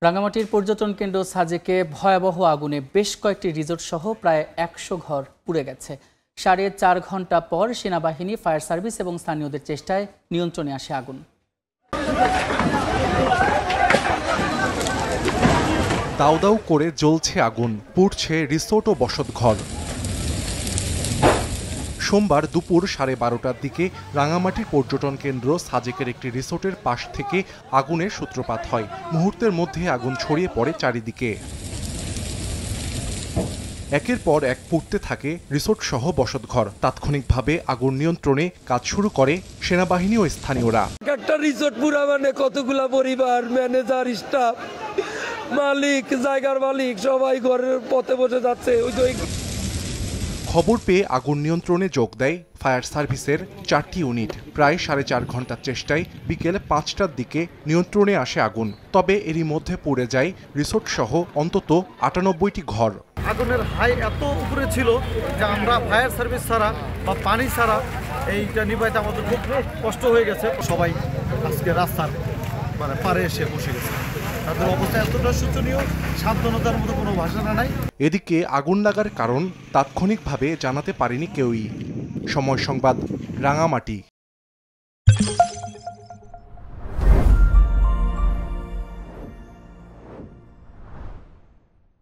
রাঙামাটির পর্যটন কেন্দ্র সাজেকে ভয়াবহ আগুনে বেশ কয়েকটি রিসোর্ট সহ প্রায় ১০০ ঘর পুড়ে গেছে। ৪.৫ ঘন্টা পর সেনাবাহিনী, ফায়ার সার্ভিস এবং স্থানীয়দের চেষ্টায় নিয়ন্ত্রণে আসে আগুন। দাউ দাউ করে জ্বলছে আগুন, পুড়ছে রিসোর্ট ও বসতঘর। সোমবার দুপুর 12:30টার দিকে রাঙামাটির পর্যটন কেন্দ্র সাজেকের একটি রিসোর্টের পাশ থেকে আগুনের সূত্রপাত হয়। মুহূর্তের মধ্যে আগুন ছড়িয়ে পড়ে চারিদিকে। একের পর এক পুড়তে থাকে রিসোর্ট সহ বসতঘর। তাৎক্ষণিকভাবে আগুন নিয়ন্ত্রণে কাজ শুরু করে সেনাবাহিনী ও স্থানীয়রা। একটা রিসোর্ট পুরা মানে কতগুলা পরিবার, ম্যানেজার, স্টাফ, মালিক, জায়গার মালিক সবাই ঘরের পথে বসে যাচ্ছে। খবর পেয়ে আগুন নিয়ন্ত্রণে যোগ দেয় ফায়ার সার্ভিসের 4টি ইউনিট। প্রায় 4.5 ঘন্টার চেষ্টায় বিকেল 5টার দিকে নিয়ন্ত্রণে আসে আগুন। তবে এরই মধ্যে পুড়ে যায় রিসোর্ট সহ অন্তত 98টি ঘর। আগুনের হাই এত উপরে ছিল যে আমরা ফায়ার সার্ভিস ছাড়া বা পানি ছাড়া এইটা নিভাইতে আমাদের খুব কষ্ট হয়ে গেছে। সবাই আজকে রাস্তার পারে এসে বসে গেছে। তাদের অবস্থা এতটা শোচনীয়, সান্ত্বনার মতো কোনো ভাষা নাই। এদিকে আগুন লাগার কারণ তাৎক্ষণিকভাবে জানাতে পারেনি কেউই। সময় সংবাদ, রাঙামাটি।